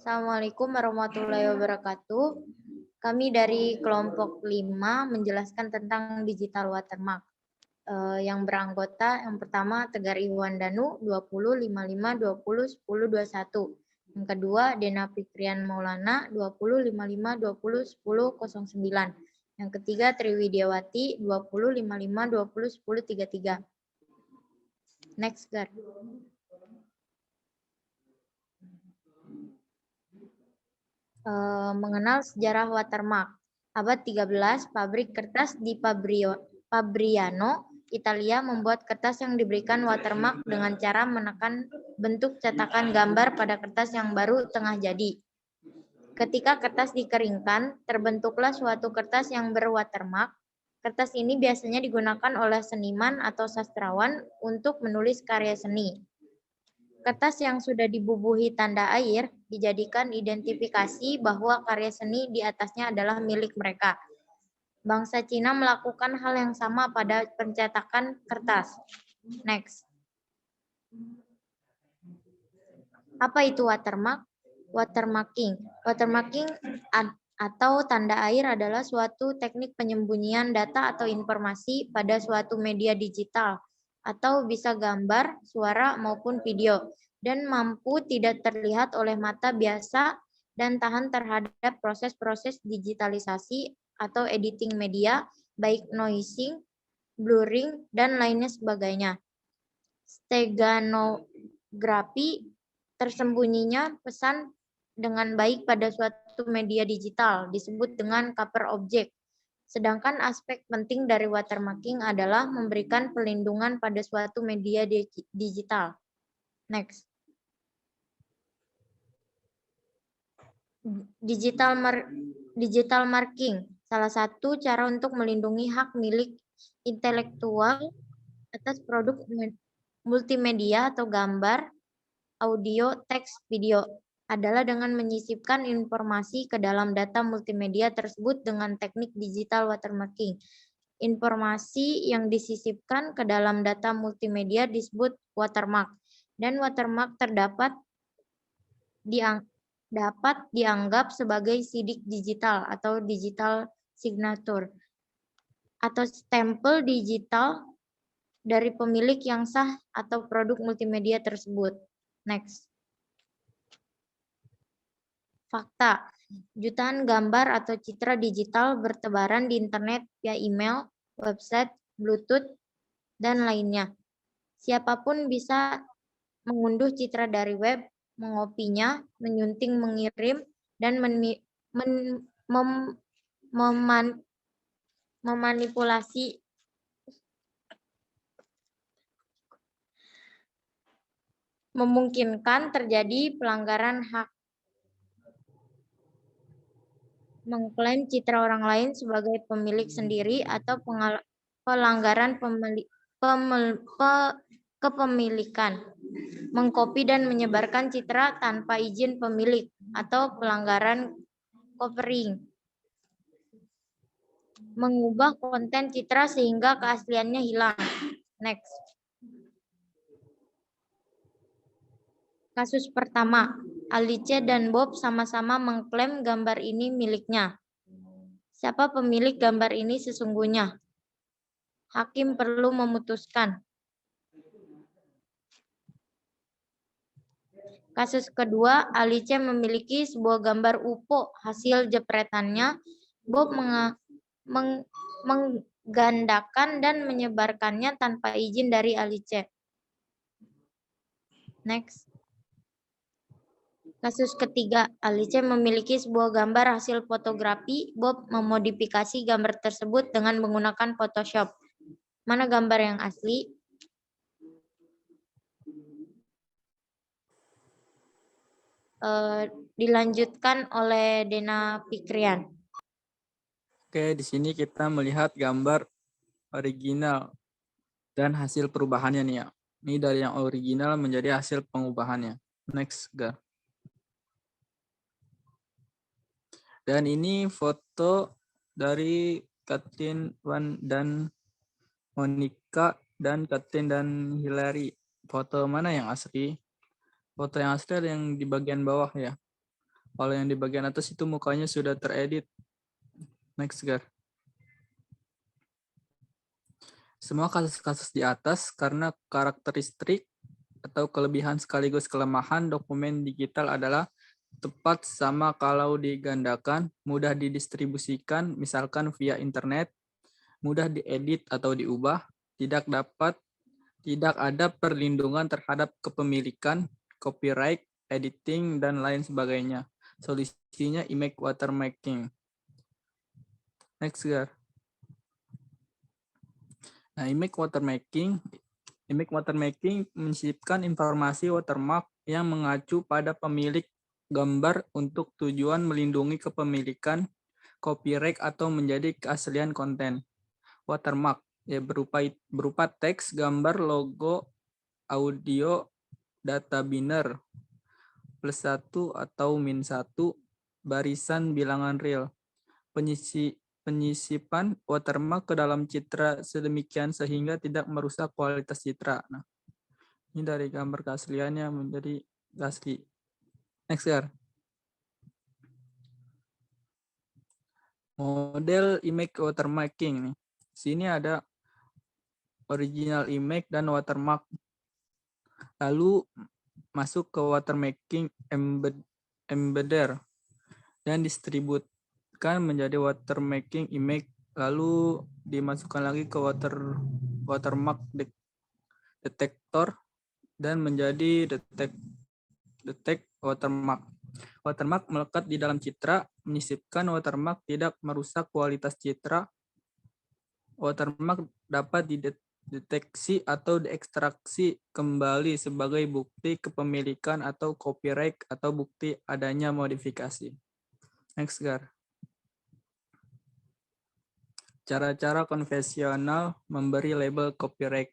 Assalamualaikum warahmatullahi wabarakatuh. Kami dari kelompok 5 menjelaskan tentang digital watermark. Yang beranggota yang pertama Tegar Iwan Danu 20 55 20 10 21. Yang kedua Dena Fikrian Maulana 20 55 20 10 09. Yang ketiga Triwidiawati 20 55 20 10 33. Next, Gar. Mengenal sejarah watermark. Abad 13, pabrik kertas di Fabriano, Italia membuat kertas yang diberikan watermark dengan cara menekan bentuk cetakan gambar pada kertas yang baru tengah jadi. Ketika kertas dikeringkan, terbentuklah suatu kertas yang berwatermark. Kertas ini biasanya digunakan oleh seniman atau sastrawan untuk menulis karya seni. Kertas yang sudah dibubuhi tanda air dijadikan identifikasi bahwa karya seni di atasnya adalah milik mereka. Bangsa Cina melakukan hal yang sama pada pencetakan kertas. Next. Apa itu watermark? Watermarking. Watermarking atau tanda air adalah suatu teknik penyembunyian data atau informasi pada suatu media digital atau bisa gambar, suara, maupun video, dan mampu tidak terlihat oleh mata biasa dan tahan terhadap proses-proses digitalisasi atau editing media, baik noising, blurring, dan lainnya sebagainya. Steganografi tersembunyinya pesan dengan baik pada suatu media digital disebut dengan cover object. Sedangkan aspek penting dari watermarking adalah memberikan pelindungan pada suatu media digital. Next. Digital marking, salah satu cara untuk melindungi hak milik intelektual atas produk multimedia atau gambar, audio, teks, video adalah dengan menyisipkan informasi ke dalam data multimedia tersebut dengan teknik digital watermarking. Informasi yang disisipkan ke dalam data multimedia disebut watermark, dan watermark dapat dianggap sebagai sidik digital atau digital signature atau stempel digital dari pemilik yang sah atau produk multimedia tersebut. Next. Fakta. Jutaan gambar atau citra digital bertebaran di internet via email, website, Bluetooth, dan lainnya. Siapapun bisa mengunduh citra dari web, mengopinya, menyunting, mengirim, dan memanipulasi memungkinkan terjadi pelanggaran hak. Mengklaim citra orang lain sebagai pemilik sendiri atau pelanggaran kepemilikan. Mengkopi dan menyebarkan citra tanpa izin pemilik atau pelanggaran copyright. Mengubah konten citra sehingga keasliannya hilang. Next. Kasus pertama, Alice dan Bob sama-sama mengklaim gambar ini miliknya. Siapa pemilik gambar ini sesungguhnya? Hakim perlu memutuskan. Kasus kedua, Alice memiliki sebuah gambar UFO hasil jepretannya. Bob menggandakan dan menyebarkannya tanpa izin dari Alice. Next. Kasus ketiga, Alice memiliki sebuah gambar hasil fotografi. Bob memodifikasi gambar tersebut dengan menggunakan Photoshop. Mana gambar yang asli? Dilanjutkan oleh Dena Fikrian. Oke, di sini kita melihat gambar original dan hasil perubahannya nih ya. Ini dari yang original menjadi hasil pengubahannya. Next, Gar. Dan ini foto dari Katin Wan dan Monica dan Katin dan Hillary. Foto mana yang asli? Foto yang asli ada yang di bagian bawah ya. Kalau yang di bagian atas itu mukanya sudah teredit. Next, Gar. Semua kasus-kasus di atas karena karakteristik atau kelebihan sekaligus kelemahan dokumen digital adalah tepat sama kalau digandakan, mudah didistribusikan, misalkan via internet, mudah diedit atau diubah, tidak ada perlindungan terhadap kepemilikan, copyright, editing, dan lain sebagainya. Solusinya image watermarking. Next, Gar. Nah, image watermarking menyisipkan informasi watermark yang mengacu pada pemilik gambar untuk tujuan melindungi kepemilikan, copyright, atau menjadi keaslian konten. Watermark ya berupa teks, gambar, logo, audio, data biner, +1 atau -1, barisan bilangan real. Penyisipan watermark ke dalam citra sedemikian sehingga tidak merusak kualitas citra. Nah, ini dari gambar keasliannya menjadi asli. Next, Gar. Model image watermarking nih. Sini ada original image dan watermark. Lalu masuk ke watermarking embedder dan distributkan menjadi watermarking image, lalu dimasukkan lagi ke watermark detector dan menjadi detect watermark. Watermark melekat di dalam citra, menyisipkan watermark tidak merusak kualitas citra. Watermark dapat dideteksi atau diekstraksi kembali sebagai bukti kepemilikan atau copyright atau bukti adanya modifikasi. Next, Gar. Cara-cara konvensional memberi label copyright.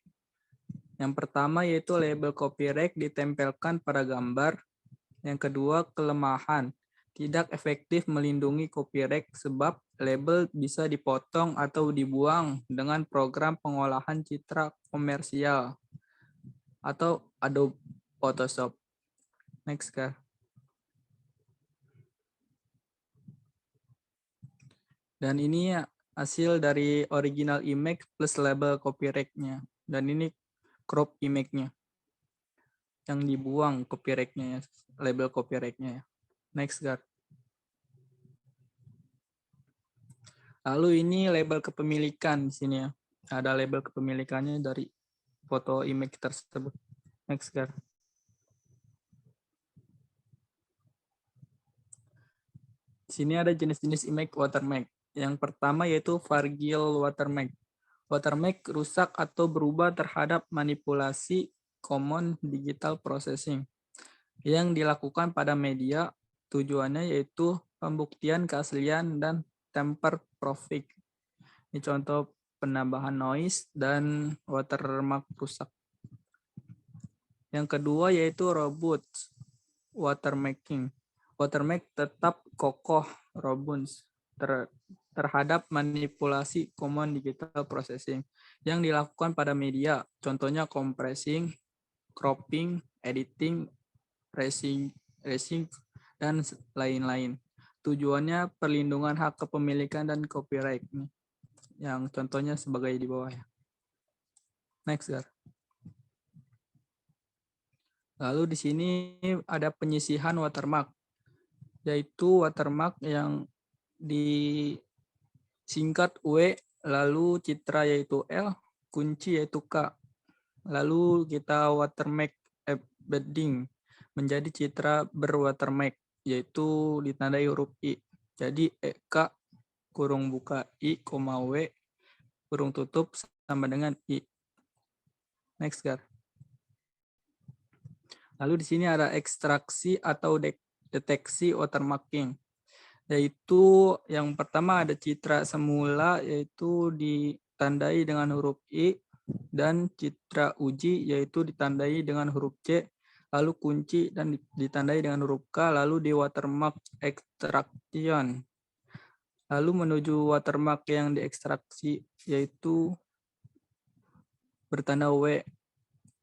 Yang pertama yaitu label copyright ditempelkan pada gambar. Yang kedua, kelemahan. Tidak efektif melindungi copyright sebab label bisa dipotong atau dibuang dengan program pengolahan citra komersial atau Adobe Photoshop. Next, Kak. Dan ini hasil dari original image plus label copyright-nya. Dan ini crop image-nya. Yang dibuang copyright-nya, label copyright-nya. Next, Kak. Lalu ini label kepemilikan di sini ya. Ada label kepemilikannya dari foto image tersebut. Next, Gar. Di sini ada jenis-jenis image watermark. Yang pertama yaitu Vargil watermark. Watermark rusak atau berubah terhadap manipulasi common digital processing yang dilakukan pada media. Tujuannya yaitu pembuktian keaslian dan temper proofing. Ini contoh penambahan noise dan watermark rusak. Yang kedua yaitu robust watermarking. Watermark tetap kokoh robust terhadap manipulasi common digital processing yang dilakukan pada media. Contohnya compressing, cropping, editing, racing, dan lain-lain. Tujuannya perlindungan hak kepemilikan dan copyright. Yang contohnya sebagai di bawah ya. Next, Gar. Lalu di sini ada penyisihan watermark, yaitu watermark yang disingkat W, lalu citra yaitu L, kunci yaitu K. Lalu kita watermark embedding menjadi citra berwatermark, yaitu ditandai huruf I. Jadi EK kurung buka I, W, kurung tutup sama dengan I. Next, Gar. Lalu di sini ada ekstraksi atau deteksi watermarking. Yaitu yang pertama ada citra semula yaitu ditandai dengan huruf I dan citra uji yaitu ditandai dengan huruf C, lalu kunci dan ditandai dengan huruf K, lalu di watermark extraction. Lalu menuju watermark yang diekstraksi yaitu bertanda W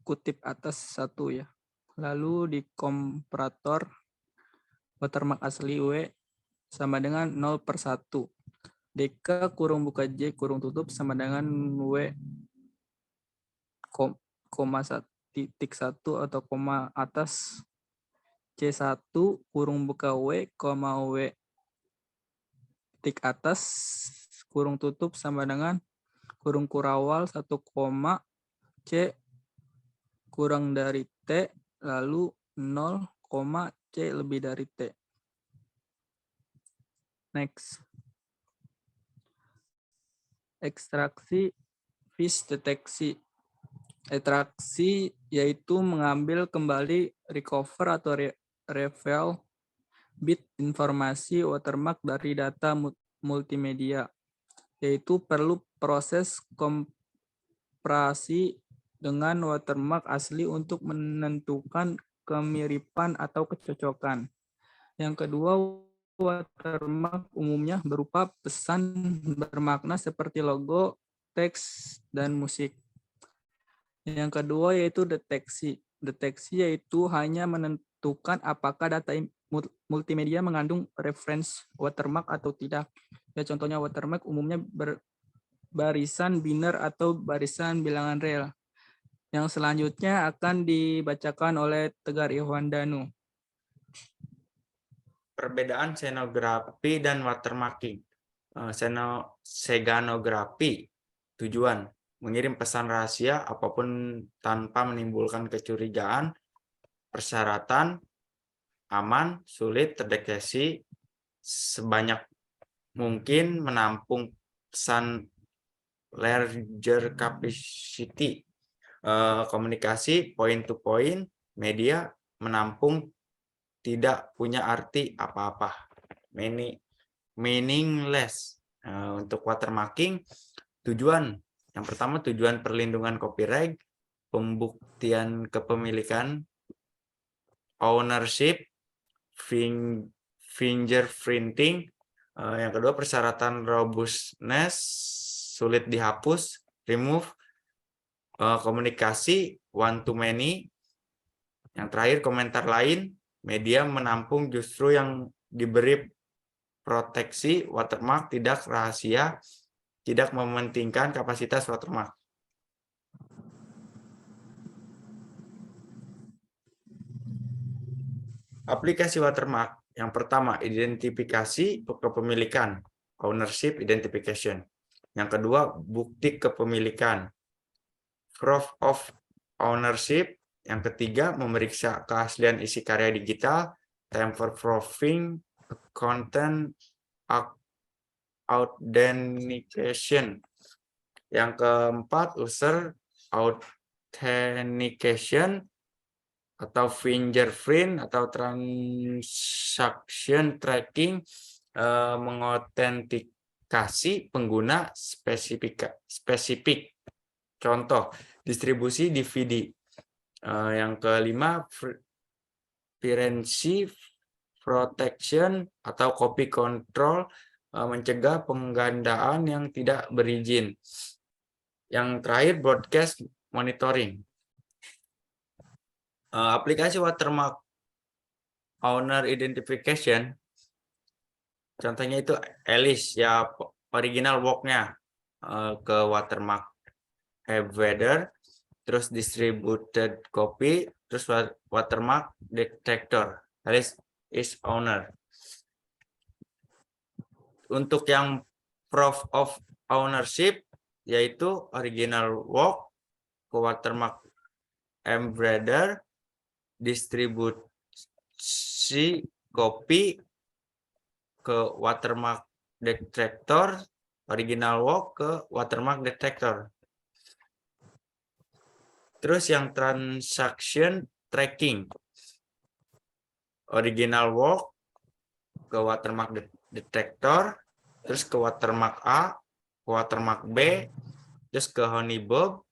kutip atas 1 ya. Lalu di komparator watermark asli W sama dengan 0/1. DK kurung buka J kurung tutup sama dengan W koma 1 atau koma atas C1 kurung buka W, W titik atas kurung tutup sama dengan kurung kurawal 1, C kurang dari T lalu 0, C lebih dari T. Next. Ekstraksi fish deteksi. Ekstraksi yaitu mengambil kembali, recover atau reveal bit informasi watermark dari data multimedia, yaitu perlu proses komparasi dengan watermark asli untuk menentukan kemiripan atau kecocokan. Yang kedua, watermark umumnya berupa pesan bermakna seperti logo, teks, dan musik. Yang kedua yaitu deteksi. Deteksi yaitu hanya menentukan apakah data multimedia mengandung reference watermark atau tidak. Ya, contohnya watermark umumnya barisan biner atau barisan bilangan real. Yang selanjutnya akan dibacakan oleh Tegar Ihwandanu. Perbedaan scenografi dan watermarking. Seganografi, tujuan mengirim pesan rahasia apapun tanpa menimbulkan kecurigaan, persyaratan aman, sulit terdeteksi, sebanyak mungkin menampung pesan larger capacity, komunikasi point to point, media menampung tidak punya arti apa-apa, meaningless. Untuk watermarking, tujuan yang pertama tujuan perlindungan copyright, pembuktian kepemilikan, ownership, fingerprinting. Yang kedua persyaratan robustness, sulit dihapus, remove, komunikasi one to many. Yang terakhir komentar lain, media menampung justru yang diberi proteksi watermark, tidak rahasia, tidak mementingkan kapasitas watermark. Aplikasi watermark. Yang pertama, identifikasi kepemilikan, ownership identification. Yang kedua, bukti kepemilikan, proof of ownership. Yang ketiga, memeriksa keaslian isi karya digital, tamper-proofing, content authentication. Yang keempat, user authentication atau fingerprint atau transaction tracking, mengotentikasi pengguna spesifik. Contoh, distribusi DVD. Yang kelima, privacy protection atau copy control, mencegah penggandaan yang tidak berizin. Yang terakhir, broadcast monitoring. Aplikasi watermark owner identification, contohnya itu Alice, ya original work-nya ke watermark Weather, terus distributed copy, terus watermark detector, Alice is owner. Untuk yang proof of ownership, yaitu original work ke watermark embroider, distribusi copy ke watermark detector, original work ke watermark detector. Terus yang transaction tracking, original work ke watermark detector, terus ke watermark A, ke watermark B, terus ke Honeybob,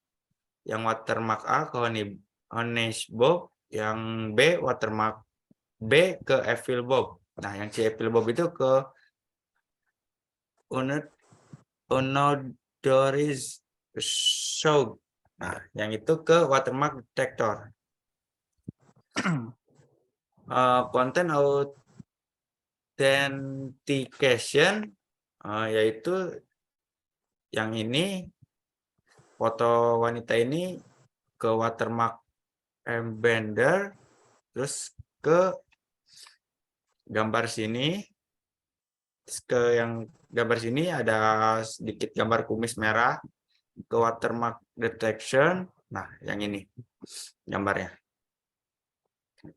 yang watermark A ke Honeybob, yang B watermark B ke Evil Bob. Nah, yang si Evil Bob itu ke Unodoris Show. Nah, yang itu ke watermark detector. Content authentication yaitu yang ini, foto wanita ini ke watermark embender, terus ke gambar sini, terus ke yang gambar sini ada sedikit gambar kumis merah, ke watermark detection. Nah, yang ini gambarnya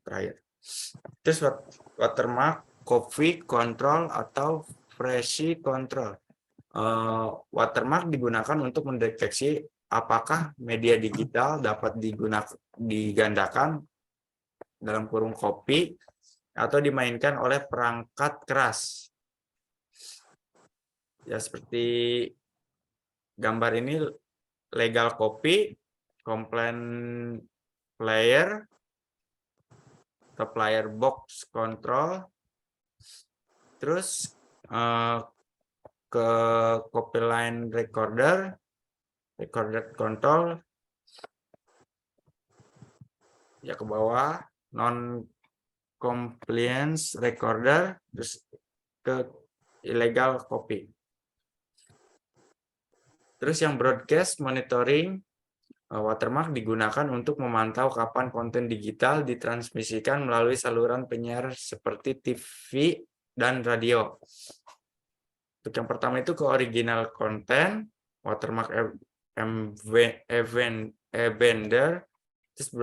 terakhir. Terus watermark copy control atau versi control. Watermark digunakan untuk mendeteksi apakah media digital dapat digandakan dalam kurung copy atau dimainkan oleh perangkat keras. Ya, seperti gambar ini legal copy, complaint player, atau player box control, terus ke copy line recorder control, ya ke bawah non compliance recorder, terus ke illegal copy. Terus yang broadcast monitoring, watermark digunakan untuk memantau kapan konten digital ditransmisikan melalui saluran penyiar seperti TV dan radio. Untuk yang pertama itu ke original content, watermark embender, terus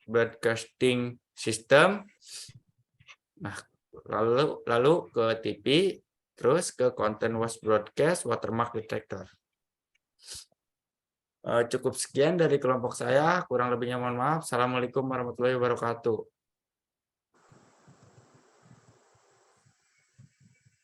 broadcasting system. Nah, lalu ke TV, terus ke content was broadcast, watermark detector. Cukup sekian dari kelompok saya, kurang lebihnya mohon maaf. Assalamualaikum warahmatullahi wabarakatuh.